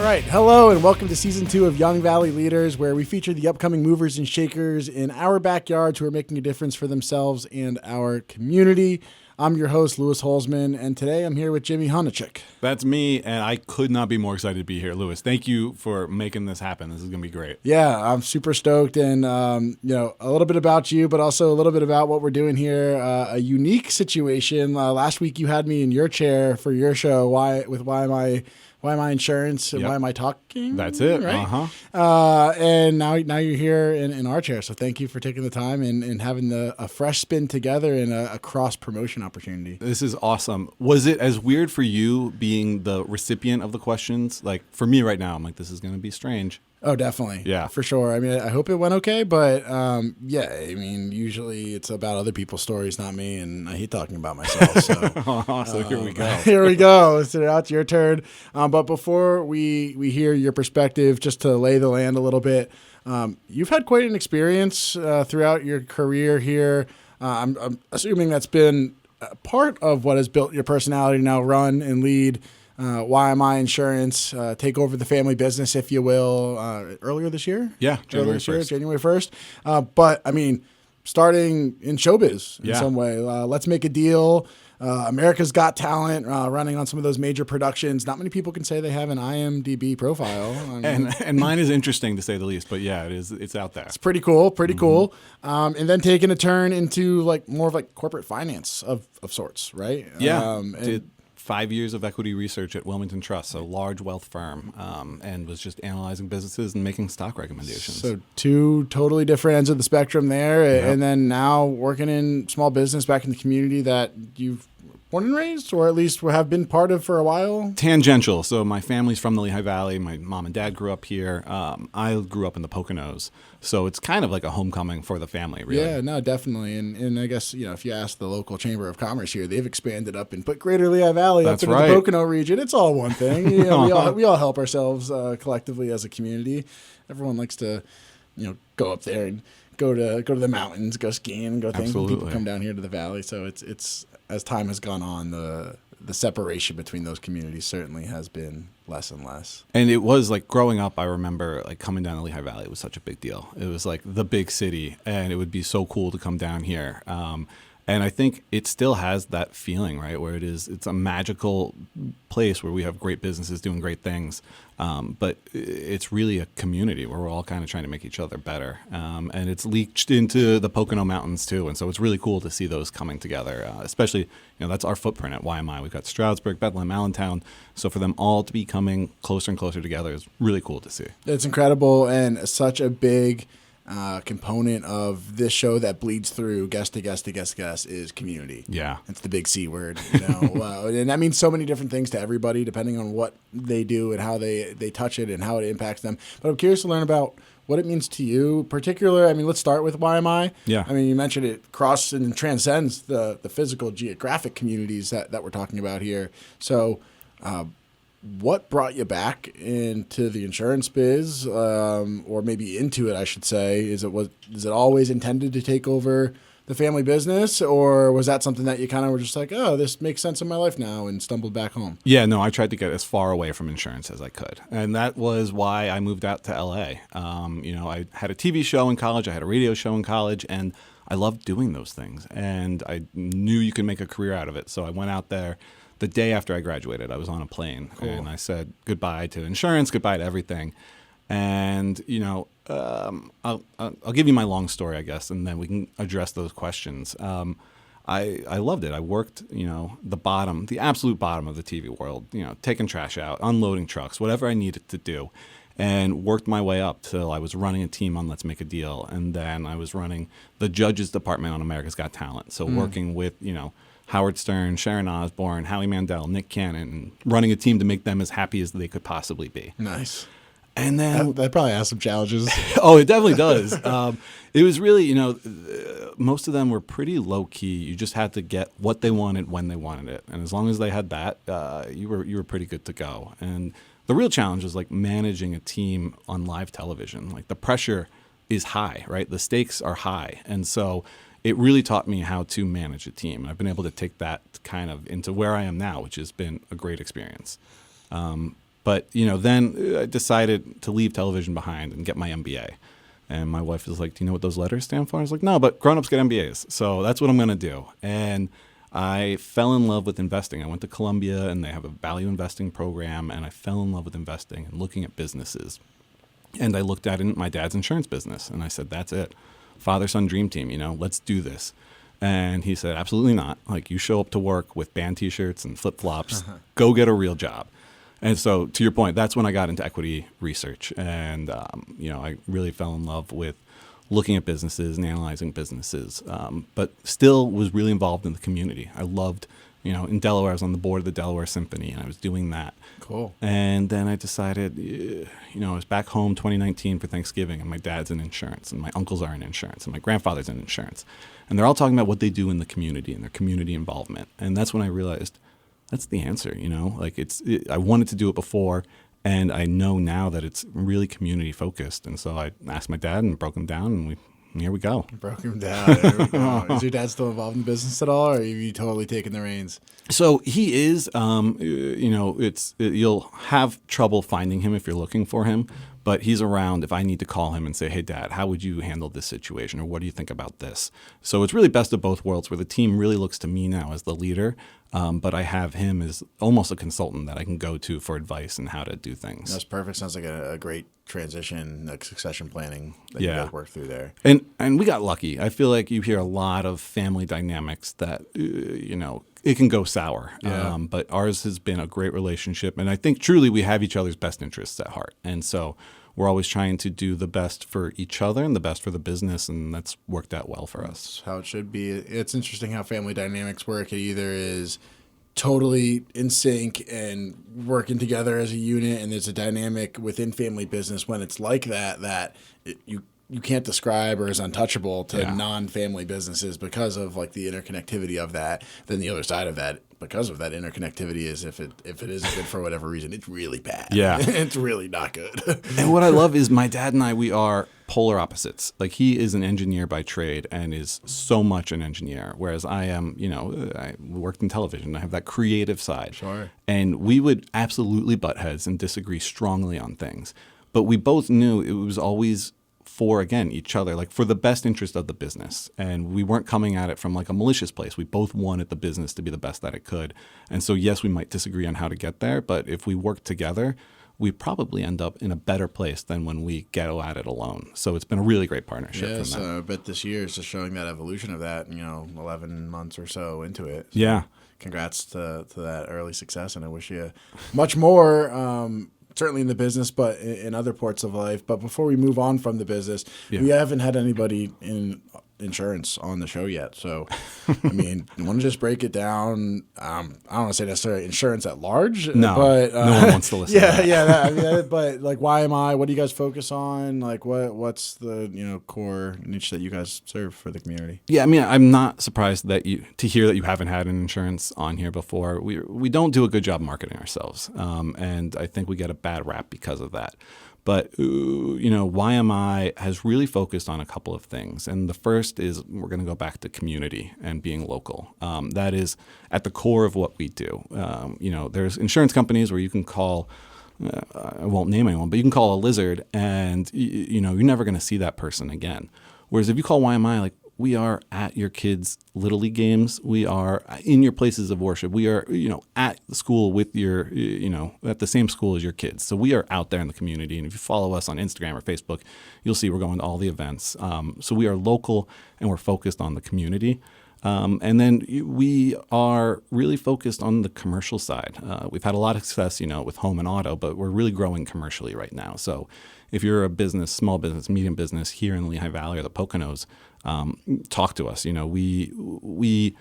All right. Hello and welcome to Season 2 of Young Valley Leaders, where we feature the upcoming movers and shakers in our backyards who are making a difference for themselves and our community. I'm your host, Louis Holzman, and today I'm here with Jimi Honochick. That's me, and I could not be more excited to be here, Louis. Thank you for making this happen. This is going to be great. Yeah, I'm super stoked, and a little bit about you, but also a little bit about what we're doing here. A unique situation. Last week you had me in your chair for your show with YMI Insurance and Yep. Why Am I Talking? That's it. Right? Uh-huh. And now you're here in our chair. So thank you for taking the time and having a fresh spin together and a cross-promotion opportunity. This is awesome. Was it as weird for you being the recipient of the questions? Like, for me right now, I'm like, this is going to be strange. Oh, definitely. Yeah. For sure. I mean, I hope it went okay, but usually it's about other people's stories, not me, and I hate talking about myself. So, Here we go. Here we go. So now it's your turn. But before we hear your perspective, just to lay the land a little bit, you've had quite an experience throughout your career here. I'm assuming that's been part of what has built your personality to now run and lead YMI Insurance, take over the family business, if you will, earlier this year? Yeah, January 1st. But, I mean, starting in showbiz in some way. Let's Make a Deal, America's Got Talent, running on some of those major productions. Not many people can say they have an IMDb profile. And mine is interesting, to say the least, but yeah, it's out there. It's pretty cool, cool. And then taking a turn into more of corporate finance of sorts, right? Yeah, did 5 years of equity research at Wilmington Trust, a large wealth firm, and was just analyzing businesses and making stock recommendations. So two totally different ends of the spectrum there. Yep. And then now working in small business back in the community that you've born and raised, or at least have been part of for a while? Tangential. So my family's from the Lehigh Valley. My mom and dad grew up here. I grew up in the Poconos. So it's kind of like a homecoming for the family, really. Yeah, no, definitely. And I guess, if you ask the local Chamber of Commerce here, they've expanded up and put Greater Lehigh Valley up into the Pocono region. It's all one thing. We all help ourselves collectively as a community. Everyone likes to, go up there and go to the mountains, go skiing, go things. Absolutely. People come down here to the valley. So it's as time has gone on, the separation between those communities certainly has been less and less. And it was growing up, I remember coming down to Lehigh Valley, it was such a big deal. It was the big city, and it would be so cool to come down here. And I think it still has that feeling, right, where it's a magical place where we have great businesses doing great things. But it's really a community where we're all kind of trying to make each other better. And it's leached into the Pocono Mountains, too. And so it's really cool to see those coming together, especially, that's our footprint at YMI. We've got Stroudsburg, Bethlehem, Allentown. So for them all to be coming closer and closer together is really cool to see. It's incredible, and such a big component of this show that bleeds through guest to guest to guest to guest is community. Yeah. It's the big C word, and that means so many different things to everybody depending on what they do and how they touch it and how it impacts them. But I'm curious to learn about what it means to you, particularly. Let's start with YMI. Yeah. You mentioned it crosses and transcends the physical geographic communities that we're talking about here. So, what brought you back into the insurance biz, or maybe into it, I should say? Is it always intended to take over the family business, or was that something that you kind of were just like, oh, this makes sense in my life now, and stumbled back home? Yeah, no, I tried to get as far away from insurance as I could. And that was why I moved out to LA. I had a TV show in college, I had a radio show in college, and I loved doing those things. And I knew you could make a career out of it. So I went out there. The day after I graduated, I was on a plane. Cool. And I said goodbye to insurance, goodbye to everything. And, I'll give you my long story, I guess, and then we can address those questions. I loved it. I worked, the absolute bottom of the TV world, taking trash out, unloading trucks, whatever I needed to do, and worked my way up till I was running a team on Let's Make a Deal. And then I was running the judges department on America's Got Talent. So working with, Howard Stern, Sharon Osbourne, Howie Mandel, Nick Cannon, and running a team to make them as happy as they could possibly be. Nice. And then that probably has some challenges. Oh, it definitely does. It was really, most of them were pretty low key. You just had to get what they wanted when they wanted it, and as long as they had that, you were pretty good to go. And the real challenge was managing a team on live television. The pressure is high, right? The stakes are high, and so it really taught me how to manage a team. I've been able to take that kind of into where I am now, which has been a great experience. But, then I decided to leave television behind and get my MBA. And my wife was like, do you know what those letters stand for? I was like, no, but grown-ups get MBAs. So that's what I'm going to do. And I fell in love with investing. I went to Columbia, and they have a value investing program, and I fell in love with investing and looking at businesses. And I looked at my dad's insurance business, and I said, that's it. Father-son dream team, let's do this. And he said, absolutely not. Like, you show up to work with band T-shirts and flip-flops, go get a real job. And so, to your point, that's when I got into equity research. And, I really fell in love with looking at businesses and analyzing businesses, but still was really involved in the community. I loved, in Delaware, I was on the board of the Delaware Symphony, and I was doing that. Cool. And then I decided, I was back home 2019 for Thanksgiving, and my dad's in insurance, and my uncles are in insurance, and my grandfather's in insurance. And they're all talking about what they do in the community and their community involvement. And that's when I realized that's the answer, like I wanted to do it before, and I know now that it's really community focused. And so I asked my dad and broke him down, and here we go. Broke him down. There we go. Is your dad still involved in business at all, or have you totally taken the reins? So he is, you'll have trouble finding him if you're looking for him, but he's around if I need to call him and say, hey, Dad, how would you handle this situation? Or what do you think about this? So it's really best of both worlds, where the team really looks to me now as the leader, but I have him as almost a consultant that I can go to for advice and how to do things. That's perfect. Sounds like a great transition, like succession planning that you guys work through there. And we got lucky. I feel like you hear a lot of family dynamics that, it can go sour. Yeah. But ours has been a great relationship. And I think truly we have each other's best interests at heart. And so we're always trying to do the best for each other and the best for the business. And that's worked out well for us. That's how it should be. It's interesting how family dynamics work. It either is totally in sync and working together as a unit, and there's a dynamic within family business when it's like that you can't describe or is untouchable to non-family businesses because of like the interconnectivity of that. Then the other side of that, because of that interconnectivity, is if it isn't good for whatever reason, it's really bad. Yeah. It's really not good. And what I love is my dad and we are polar opposites. Like, he is an engineer by trade and is so much an engineer, whereas I am, I worked in television. I have that creative side. Sure. And we would absolutely butt heads and disagree strongly on things. But we both knew it was always for, again, each other, like for the best interest of the business. And we weren't coming at it from like a malicious place. We both wanted the business to be the best that it could. And so, yes, we might disagree on how to get there, but if we work together, we probably end up in a better place than when we go at it alone. So it's been a really great partnership. Yes, I bet this year is just showing that evolution of that, 11 months or so into it. So yeah. Congrats to that early success, and I wish you much more, certainly in the business, but in other parts of life. But before we move on from the business, we haven't had anybody in insurance on the show yet. So, I mean, you want to just break it down? I don't want to say necessarily insurance at large. No, but, no one wants to listen to that. But like YMI, what do you guys focus on? Like what's the, core niche that you guys serve for the community? Yeah, I mean, I'm not surprised to hear that you haven't had an insurance on here before. We don't do a good job marketing ourselves. And I think we get a bad rap because of that. But, YMI has really focused on a couple of things. And the first is we're going to go back to community and being local. That is at the core of what we do. There's insurance companies where you can call, I won't name anyone, but you can call a lizard and, you're never going to see that person again. Whereas if you call YMI, like, we are at your kids' Little League games. We are in your places of worship. We are, at the school with your, at the same school as your kids. So we are out there in the community. And if you follow us on Instagram or Facebook, you'll see we're going to all the events. So we are local and we're focused on the community. And then we are really focused on the commercial side. We've had a lot of success, with home and auto, but we're really growing commercially right now. So if you're a business, small business, medium business here in the Lehigh Valley or the Poconos, talk to us. We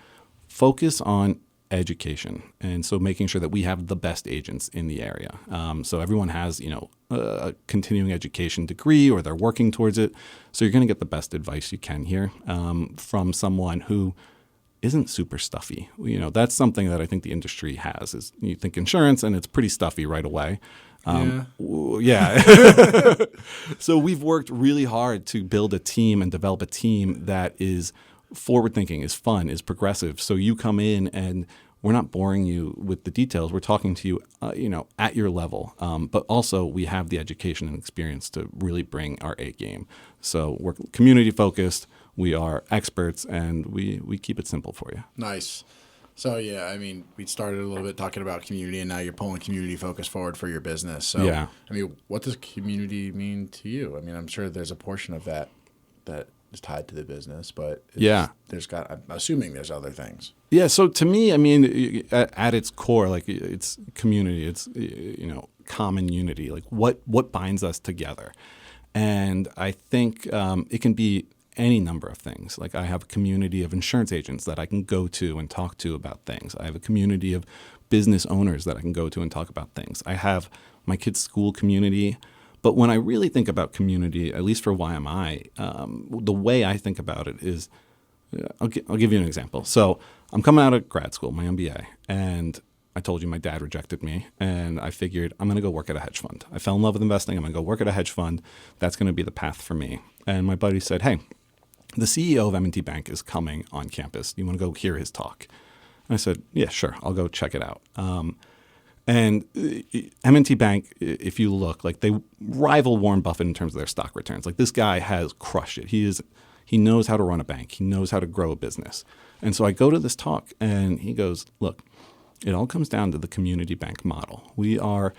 focus on education, and so making sure that we have the best agents in the area. So everyone has, a continuing education degree, or they're working towards it. So you're going to get the best advice you can here from someone who isn't super stuffy. That's something that I think the industry has. Is you think insurance and it's pretty stuffy right away. Yeah. So we've worked really hard to build a team and develop a team that is forward thinking, is fun, is progressive. So you come in and we're not boring you with the details. We're talking to you, at your level. But also we have the education and experience to really bring our A game. So we're community focused. We are experts, and we keep it simple for you. Nice. So, yeah, I mean, we started a little bit talking about community, and now you're pulling community focus forward for your business. So, Yeah. I mean, what does community mean to you? I mean, I'm sure there's a portion of that is tied to the business, but I'm assuming there's other things. Yeah. So to me, I mean, at its core, like it's community, it's, common unity, like what binds us together. And I think it can be any number of things. Like I have a community of insurance agents that I can go to and talk to about things. I have a community of business owners that I can go to and talk about things. I have my kids' school community. But when I really think about community, at least for YMI, the way I think about it is, I'll give you an example. So I'm coming out of grad school, my MBA, and I told you my dad rejected me, and I figured I'm going to go work at a hedge fund. I fell in love with investing. I'm going to go work at a hedge fund. That's going to be the path for me. And my buddy said, hey, the CEO of M&T Bank is coming on campus. You want to go hear his talk? And I said, yeah, sure. I'll go check it out. And M&T Bank, if you look, like they rival Warren Buffett in terms of their stock returns. Like this guy has crushed it. He knows how to run a bank. He knows how to grow a business. And so I go to this talk and he goes, look, it all comes down to the community bank model. We are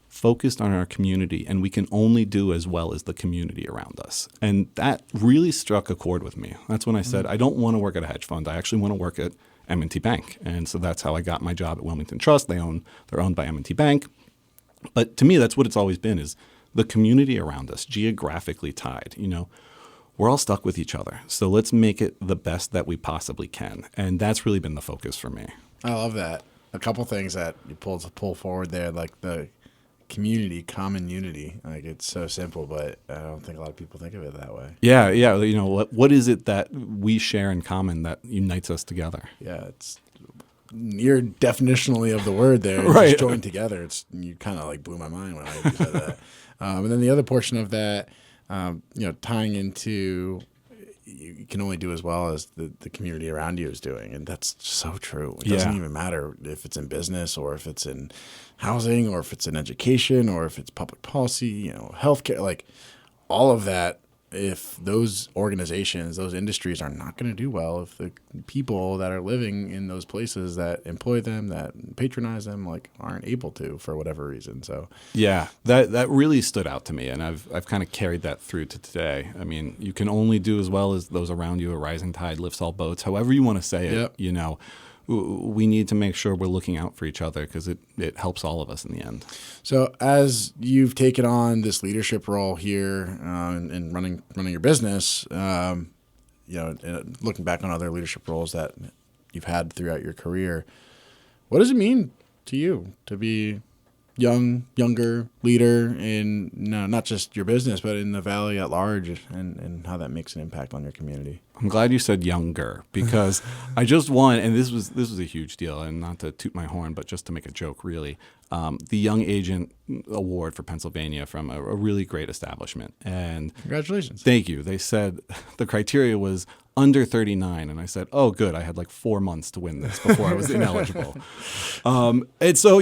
focused on our community, and we can only do as well as the community around us. And that really struck a chord with me. That's when I said, I don't want to work at a hedge fund. I actually want to work at M&T Bank. And so that's how I got my job at Wilmington Trust. They're owned by M&T Bank. But to me, that's what it's always been, is the community around us, geographically tied. We're all stuck with each other. So let's make it the best that we possibly can. And that's really been the focus for me. I love that. A couple things that you pull forward there, like the community, common unity. Like it's so simple, but I don't think a lot of people think of it that way. Yeah. What is it that we share in common that unites us together? Yeah, it's your definitionally of the word there. Right. Just joined together. You kind of like blew my mind when I said that. And then the other portion of that, tying into you can only do as well as the community around you is doing. And that's so true. It doesn't even matter if it's in business or if it's in housing or if it's in education or if it's public policy, healthcare, like all of that. If those organizations, those industries are not going to do well, if the people that are living in those places that employ them, that patronize them, like aren't able to for whatever reason. So yeah, that really stood out to me, and I've kind of carried that through to today. I mean, you can only do as well as those around you. A rising tide lifts all boats. However you want to say it, Yep. We need to make sure we're looking out for each other because it helps all of us in the end. So as you've taken on this leadership role here and running your business, looking back on other leadership roles that you've had throughout your career, what does it mean to you to be younger leader in not just your business, but in the Valley at large, and how that makes an impact on your community? I'm glad you said younger because I just won, and this was a huge deal, and not to toot my horn, but just to make a joke, really, the Young Agent Award for Pennsylvania from a really great establishment. And congratulations. Thank you. They said the criteria was under 39, and I said, oh, good. I had like 4 months to win this before I was ineligible. And so,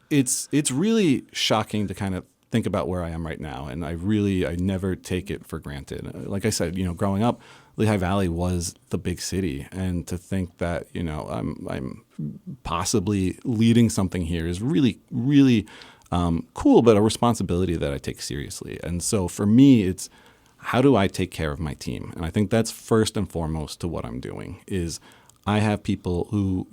it's really shocking to kind of think about where I am right now, and I never take it for granted. Like I said, growing up, Lehigh Valley was the big city, and to think that I'm possibly leading something here is really, really cool, but a responsibility that I take seriously. And so for me, it's how do I take care of my team? And I think that's first and foremost to what I'm doing is I have people who,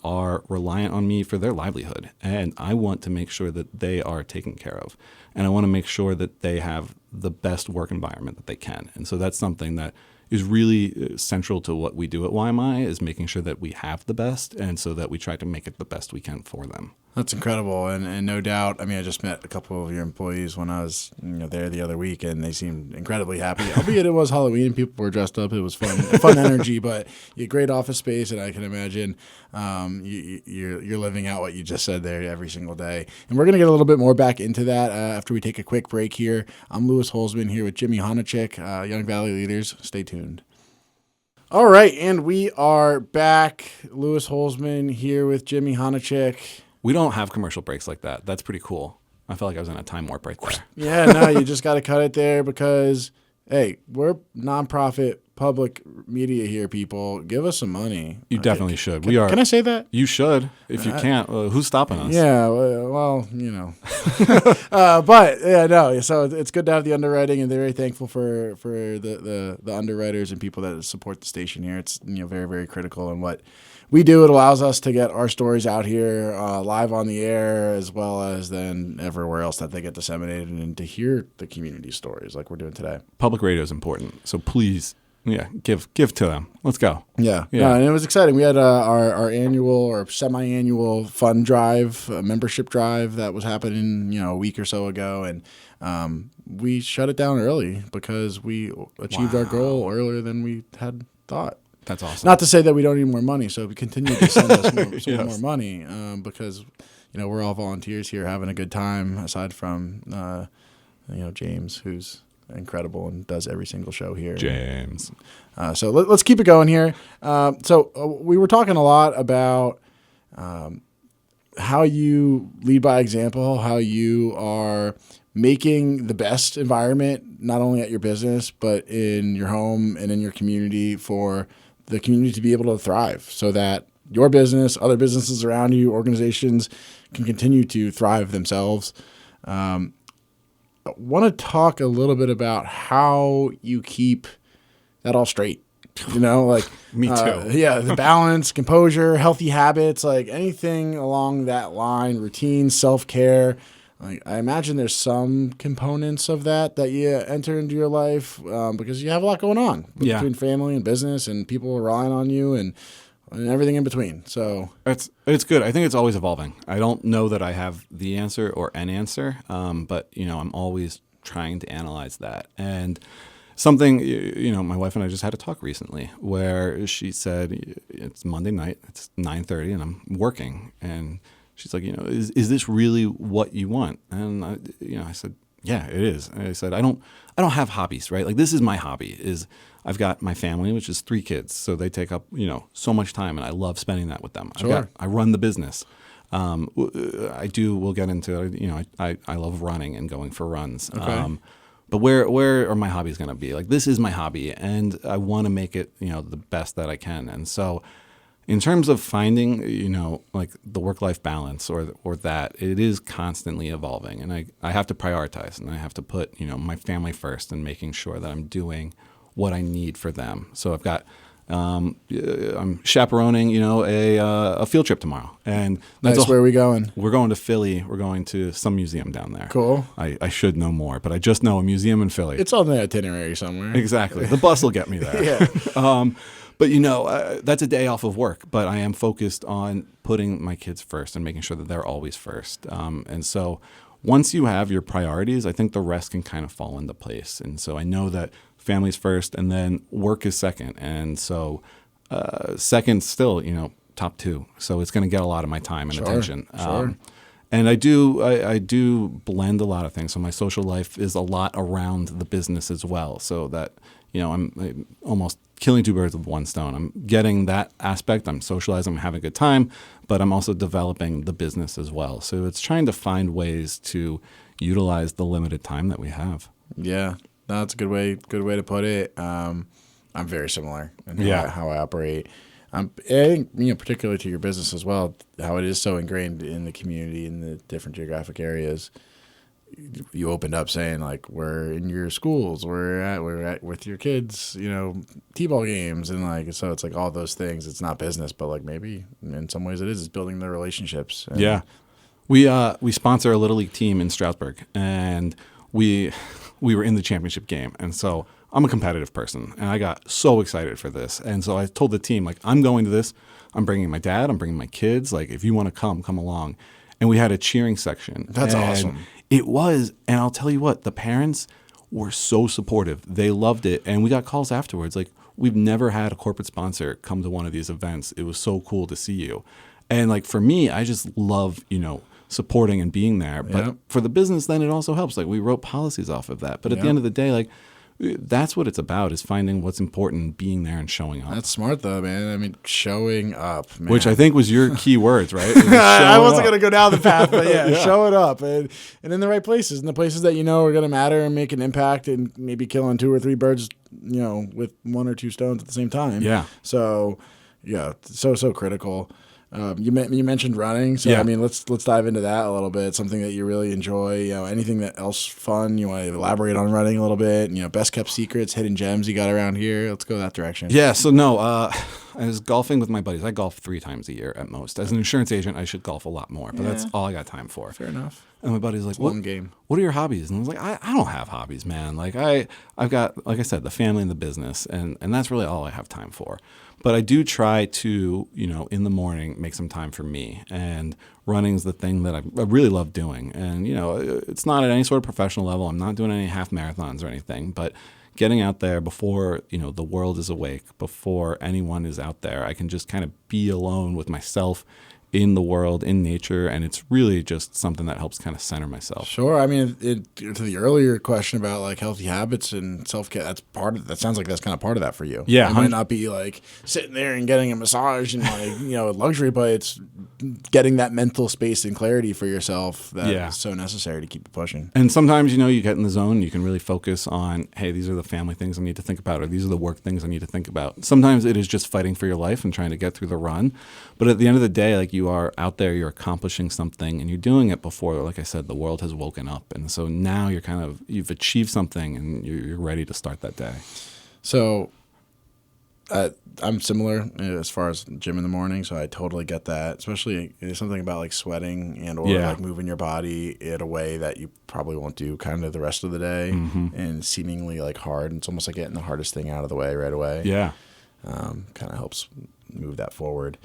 are reliant on me for their livelihood, and I want to make sure that they are taken care of. And I want to make sure that they have the best work environment that they can. And so that's something that is really central to what we do at YMI, is making sure that we have the best, and so that we try to make it the best we can for them. That's incredible, and no doubt. I mean, I just met a couple of your employees when I was there the other week, and they seemed incredibly happy. Albeit it was Halloween, people were dressed up. It was fun energy, but you had great office space, and I can imagine you're living out what you just said there every single day. And we're gonna get a little bit more back into that after we take a quick break here. I'm Louis Holzman here with Jimi Honochick, Young Valley Leaders. Stay tuned. All right, and we are back. Louis Holzman here with Jimi Honochick. We don't have commercial breaks like that. That's pretty cool. I felt like I was in a time warp right there. Yeah, no, you just got to cut it there because, hey, we're nonprofit public media here, people. Give us some money. You definitely should. We are. Can I say that? You should. If you can't, who's stopping us? Yeah, well, you know. But yeah, no. So it's good to have the underwriting, and they're very thankful for the underwriters and people that support the station here. It's very, very critical in what we do. It allows us to get our stories out here live on the air, as well as then everywhere else that they get disseminated, and to hear the community stories like we're doing today. Public radio is important, so please. Yeah, give to them. Let's go. Yeah. No, and it was exciting. We had our annual or semi-annual fund drive, membership drive that was happening, a week or so ago, and we shut it down early because we achieved our goal earlier than we had thought. That's awesome. Not to say that we don't need more money, so we continue to send us more money because we're all volunteers here having a good time. Aside from James, who's incredible and does every single show here. James. So let's keep it going here. So we were talking a lot about how you lead by example, how you are making the best environment, not only at your business, but in your home and in your community for the community to be able to thrive so that your business, other businesses around you, organizations can continue to thrive themselves. I want to talk a little bit about how you keep that all straight. Me too. The balance, composure, healthy habits, like anything along that line, routine, self-care. Like I imagine there's some components of that you enter into your life because you have a lot going on between family and business and people relying on you and everything in between. So it's good. I think it's always evolving. I don't know that I have the answer or an answer, but I'm always trying to analyze that. And something, my wife and I just had a talk recently where she said it's Monday night, it's 9:30, and I'm working, and she's like, is this really what you want? And I said, yeah, it is. And I said, I don't have hobbies, right? Like this is my hobby. I've got my family, which is 3 kids, so they take up so much time, and I love spending that with them. Sure. I run the business. We'll get into it. I love running and going for runs. Okay. But where are my hobbies going to be? Like this is my hobby, and I want to make it the best that I can. And so, in terms of finding like the work-life balance or that, it is constantly evolving, and I have to prioritize, and I have to put my family first, and making sure that I'm doing what I need for them. So I've got I'm chaperoning a field trip tomorrow, and that's where are we going? We're going to Philly. We're going to some museum down there. Cool. I should know more, but I just know a museum in Philly. It's on the itinerary somewhere. Exactly. The bus will get me there. Yeah. But that's a day off of work. But I am focused on putting my kids first and making sure that they're always first. And so once you have your priorities, I think the rest can kind of fall into place. And so I know that family's first, and then work is second. And so second still, top 2. So it's going to get a lot of my time and attention. Sure. And I do blend a lot of things. So my social life is a lot around the business as well. So that I'm almost killing 2 birds with one stone. I'm getting that aspect. I'm socializing. I'm having a good time, but I'm also developing the business as well. So it's trying to find ways to utilize the limited time that we have. Yeah, that's a good way to put it. I'm very similar in how I operate. I think, particularly to your business as well, how it is so ingrained in the community in the different geographic areas. You opened up saying like we're in your schools, we're at with your kids, t-ball games, and like so it's like all those things. It's not business, but like maybe in some ways it is. It's building the relationships. And yeah, we sponsor a little league team in Stroudsburg, and we were in the championship game, and so I'm a competitive person, and I got so excited for this, and so I told the team like I'm going to this. I'm bringing my dad. I'm bringing my kids. Like if you want to come along. And we had a cheering section. That's awesome. It was, and I'll tell you what, the parents were so supportive. They loved it, and we got calls afterwards. Like, we've never had a corporate sponsor come to one of these events. It was so cool to see you. And like for me, I just love, supporting and being there. But for the business, then it also helps. Like we wrote policies off of that. But at the end of the day, like that's what it's about, is finding what's important, being there and showing up. That's smart though, man. I mean, showing up, man. Which I think was your key words, right? I wasn't going to go down the path, but yeah, Yeah. showing up and in the right places, in the places that you know are going to matter and make an impact, and maybe killing 2 or 3 birds, you know, with 1 or 2 stones at the same time. Yeah. So, yeah, so critical. You mentioned running, so Yeah. I mean, let's dive into that a little bit. Something that you really enjoy. You know, anything that else fun you want to elaborate on running a little bit. You know, best kept secrets, hidden gems you got around here. Let's go that direction. Yeah, so no, I was golfing with my buddies. I golf 3 times a year at most. As an insurance agent, I should golf a lot more, but that's Yeah. all I got time for. Fair enough. And my buddy's like, One game. What are your hobbies? And I was like, I don't have hobbies, man. Like I've got, like I said, the family and the business, and that's really all I have time for. But I do try to, you know, in the morning, make some time for me. And running's the thing that I really love doing. And, you know, it's not at any sort of professional level. I'm not doing any half marathons or anything, but getting out there before, you know, the world is awake, before anyone is out there, I can just kind of be alone with myself in the world, in nature, and it's really just something that helps kind of center myself. Sure. I mean, to the earlier question about like healthy habits and self-care, that's part of that. Sounds like that's kind of part of that for you. Yeah, It might not be like sitting there and getting a massage and like, you know, luxury, but it's getting that mental space and clarity for yourself that Yeah. is so necessary to keep you pushing. And sometimes, you know, you get in the zone, you can really focus on, hey, these are the family things I need to think about, or these are the work things I need to think about. Sometimes it is just fighting for your life and trying to get through the run. But at the end of the day, like, you are out there, you're accomplishing something, and you're doing it before, like I said, the world has woken up. And so now you've achieved something, and you're ready to start that day. So I'm similar as far as gym in the morning, so I totally get that. Especially there's something about like sweating and or Yeah. like moving your body in a way that you probably won't do kind of the rest of the day, and seemingly like hard. It's almost like getting the hardest thing out of the way right away. Yeah. Kind of helps move that forward.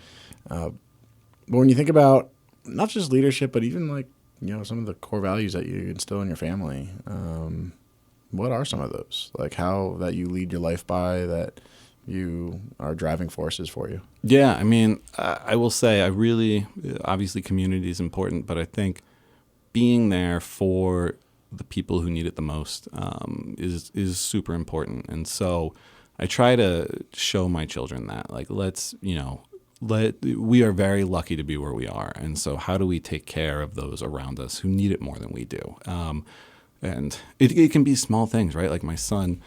But when you think about not just leadership, but even like, you know, some of the core values that you instill in your family, what are some of those? Like how that you lead your life by, that you are driving forces for you? Yeah, I mean, I will say obviously community is important, but I think being there for the people who need it the most is super important. And so I try to show my children that, like, we are very lucky to be where we are. And so how do we take care of those around us who need it more than we do? And it can be small things, right? Like my son,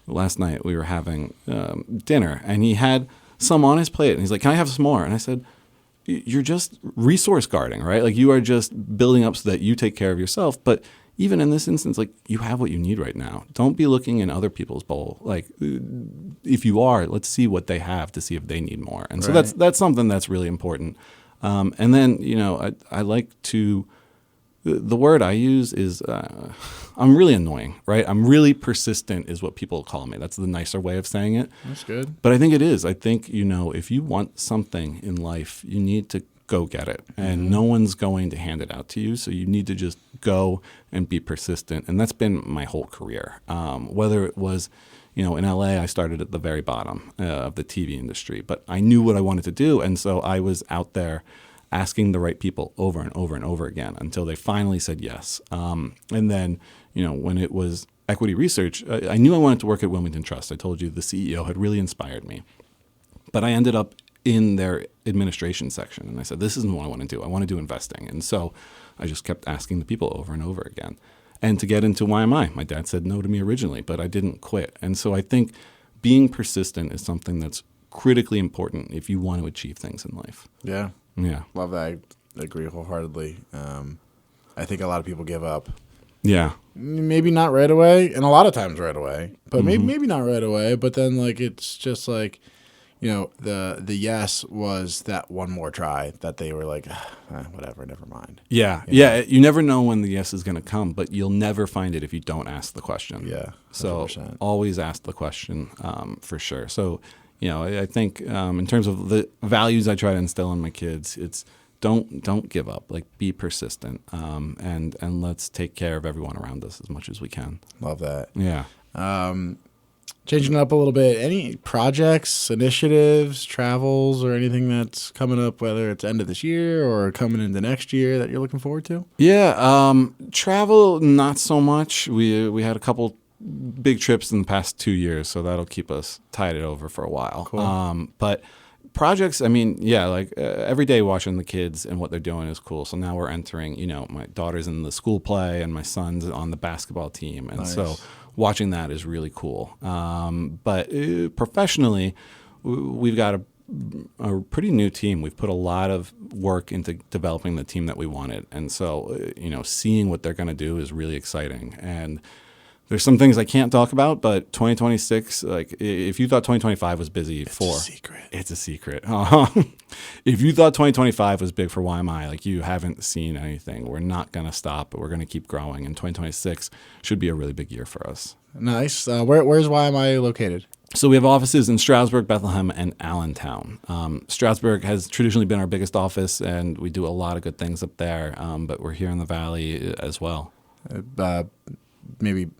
last night we were having dinner, and he had some on his plate, and he's like, "Can I have some more?" And I said, "You're just resource guarding, right? Like, you are just building up so that you take care of yourself. But even in this instance, like, you have what you need right now. Don't be looking in other people's bowl. Like, if you are, let's see what they have to see if they need more." And so Right. that's something that's really important. And then, you know, I like to. The word I use is I'm really annoying, right? I'm really persistent is what people call me. That's the nicer way of saying it. That's good. But I think it is. I think, you know, if you want something in life, you need to go get it. And no one's going to hand it out to you. So you need to just go and be persistent. And that's been my whole career. Whether it was, you know, in LA, I started at the very bottom of the TV industry. But I knew what I wanted to do. And so I was out there asking the right people over and over and over again until they finally said yes. And then, you know, when it was equity research, I knew I wanted to work at Wilmington Trust. I told you the CEO had really inspired me. But I ended up in their administration section, and I said, this isn't what I want to do. I want to do investing. And so I just kept asking the people over and over again. And to get into YMI, my dad said no to me originally, but I didn't quit. And so I think being persistent is something that's critically important if you want to achieve things in life. Yeah. Yeah. Love that. I agree wholeheartedly. I think a lot of people give up. Yeah. Maybe not right away, and a lot of times right away, but maybe not right away. But then, like, it's just like, you know, the yes was that one more try that they were like, whatever, never mind. Yeah. Yeah. You never know when the yes is going to come, but you'll never find it if you don't ask the question. Yeah. So 100%. always ask the question for sure. So, you know, I think in terms of the values I try to instill in my kids, it's don't give up. Like, be persistent, and let's take care of everyone around us as much as we can. Love that. Yeah. Changing it up a little bit, any projects, initiatives, travels, or anything that's coming up, whether it's end of this year or coming into next year, that you're looking forward to? Yeah. Travel, not so much. We had a couple big trips in the past 2 years, so that'll keep us tided over for a while. Cool. But projects, I mean, yeah, like every day watching the kids and what they're doing is cool. So now we're entering, my daughter's in the school play and my son's on the basketball team. And so watching that is really cool. But professionally, we've got a pretty new team. We've put a lot of work into developing the team that we wanted. And so, seeing what they're going to do is really exciting. And there's some things I can't talk about, but 2026, like if you thought 2025 was busy it's a secret. If you thought 2025 was big for YMI, like you haven't seen anything. We're not going to stop, but we're going to keep growing. And 2026 should be a really big year for us. Nice. Where's YMI located? So we have offices in Stroudsburg, Bethlehem, and Allentown. Stroudsburg has traditionally been our biggest office, and we do a lot of good things up there, but we're here in the Valley as well. Maybe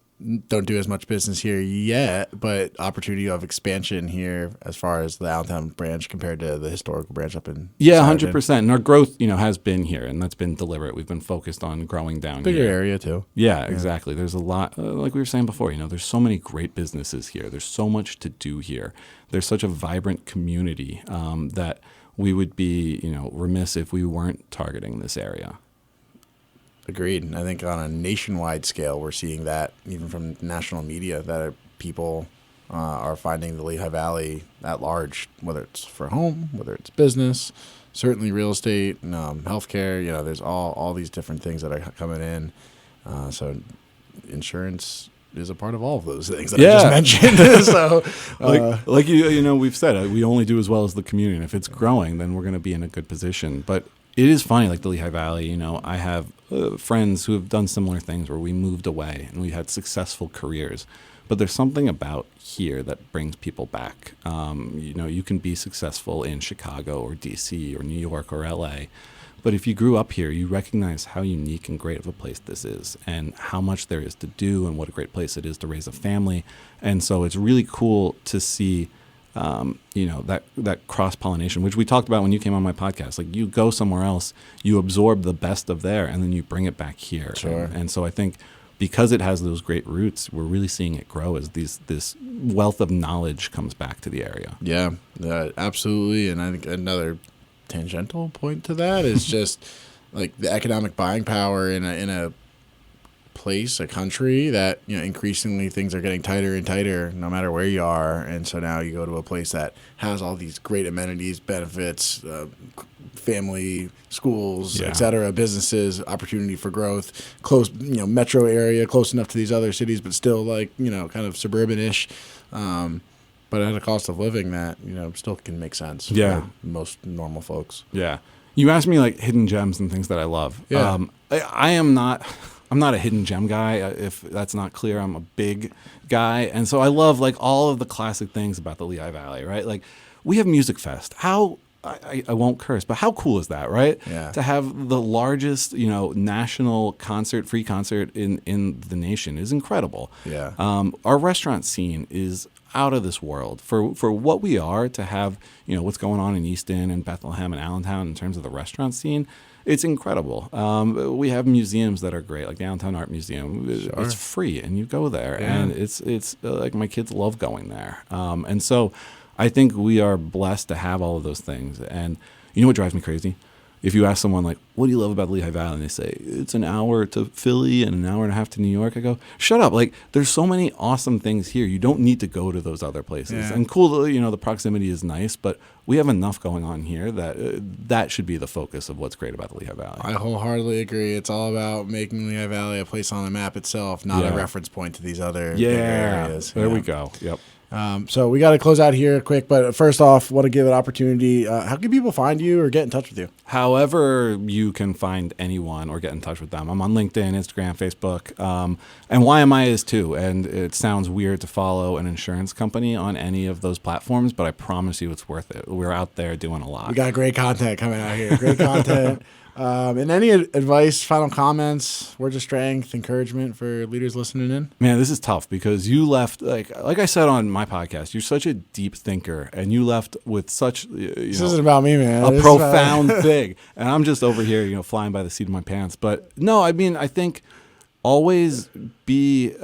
don't do as much business here yet, but opportunity of expansion here as far as the Allentown branch compared to the historical branch up in 100%. And our growth, has been here, and that's been deliberate. We've been focused on growing down bigger here. area too. Yeah, exactly. There's a lot, like we were saying before, there's so many great businesses here. There's so much to do here. There's such a vibrant community that we would be, remiss if we weren't targeting this area. Agreed. I think on a nationwide scale, we're seeing that even from national media that people are finding the Lehigh Valley at large, whether it's for home, whether it's business, certainly real estate, healthcare. There's all these different things that are coming in. So insurance is a part of all of those things that I just mentioned. So, like we've said, we only do as well as the community. And if it's growing, then we're going to be in a good position. But it is funny, like the Lehigh Valley, I have friends who have done similar things where we moved away and we had successful careers. But there's something about here that brings people back. You can be successful in Chicago or D.C. or New York or L.A., but if you grew up here, you recognize how unique and great of a place this is and how much there is to do and what a great place it is to raise a family. And so it's really cool to see that cross-pollination, which we talked about when you came on my podcast. Like you go somewhere else, you absorb the best of there, and then you bring it back here. Sure. And so I think because it has those great roots, we're really seeing it grow as this wealth of knowledge comes back to the area. Yeah, absolutely. And I think another tangential point to that is just like the economic buying power in a place, a country that increasingly things are getting tighter and tighter no matter where you are. And so now you go to a place that has all these great amenities, benefits, family, schools, etc., businesses, opportunity for growth, close, metro area, close enough to these other cities, but still like, kind of suburban-ish, but at a cost of living that, still can make sense for most normal folks. Yeah. You asked me like hidden gems and things that I love. Yeah. I'm not a hidden gem guy. If that's not clear, I'm a big guy. And so I love like all of the classic things about the Lehigh Valley, right? Like we have Music Fest. I won't curse, but how cool is that, right? Yeah. To have the largest, national free concert in the nation is incredible. Yeah. Our restaurant scene is out of this world for what we are, to have, what's going on in Easton and Bethlehem and Allentown in terms of the restaurant scene. It's incredible. We have museums that are great, like the Allentown Art Museum. Sure. It's free, and you go there, and it's like my kids love going there. And so I think we are blessed to have all of those things. And you know what drives me crazy? If you ask someone like, what do you love about the Lehigh Valley? And they say, it's an hour to Philly and an hour and a half to New York. I go, shut up. Like, there's so many awesome things here. You don't need to go to those other places. Yeah. And cool, the proximity is nice, but we have enough going on here that that should be the focus of what's great about the Lehigh Valley. I wholeheartedly agree. It's all about making Lehigh Valley a place on the map itself, not a reference point to these other bigger areas. There we go. Yep. So we got to close out here quick, but first off, want to give an opportunity. How can people find you or get in touch with you? However you can find anyone or get in touch with them. I'm on LinkedIn, Instagram, Facebook, and YMI is too. And it sounds weird to follow an insurance company on any of those platforms, but I promise you it's worth it. We're out there doing a lot. We got great content coming out here. Great content. And any advice, final comments, words of strength, encouragement for leaders listening in? Man, this is tough because you left, like I said on my podcast, you're such a deep thinker, and you left with such, this isn't about me, man. A profound thing. And I'm just over here, flying by the seat of my pants. But no, I mean, I think always be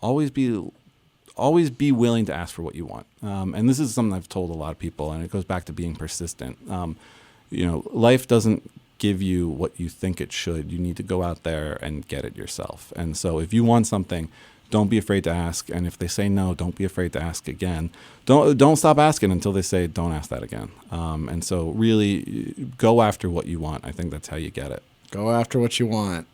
always be willing to ask for what you want. And this is something I've told a lot of people, and it goes back to being persistent. Life doesn't give you what you think it should. You need to go out there and get it yourself. And so if you want something, don't be afraid to ask. And if they say no, don't be afraid to ask again. Don't stop asking until they say, don't ask that again. And so really go after what you want. I think that's how you get it. Go after what you want.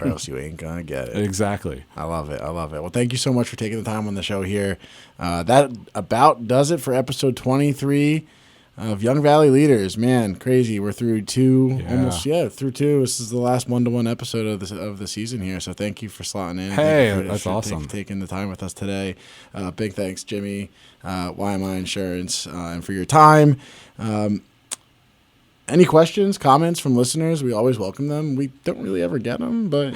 Or else you ain't gonna get it. Exactly. I love it. Well, thank you so much for taking the time on the show here. That about does it for episode 23 of Young Valley Leaders. Man, crazy. We're through two. This is the last 1-to-1 episode of the season here. So thank you for slotting in. Hey, that's awesome. Taking the time with us today. Big thanks, Jimmy, YMI Insurance, and for your time. Any questions, comments from listeners? We always welcome them. We don't really ever get them, but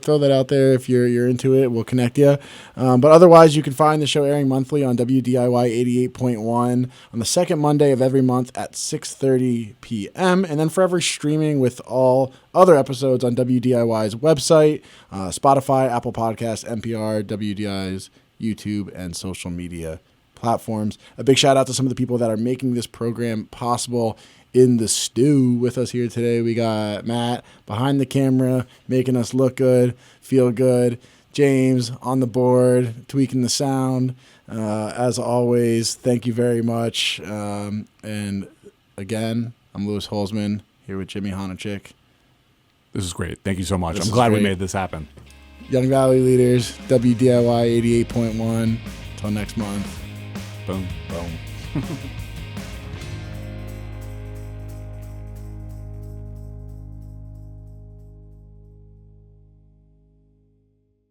throw that out there if you're into it. We'll connect you. But otherwise, you can find the show airing monthly on WDIY 88.1 on the second Monday of every month at 6:30 p.m. and then forever streaming with all other episodes on WDIY's website, Spotify, Apple Podcasts, NPR, WDI's YouTube, and social media platforms. A big shout out to some of the people that are making this program possible. In the stew with us here today, we got Matt behind the camera, making us look good, feel good. James on the board, tweaking the sound. As always, thank you very much. And again, I'm Louis Holzman here with Jimi Honochick. This is great. Thank you so much. I'm glad we made this happen. Young Valley Leaders, WDIY 88.1. Until next month. Boom. Boom.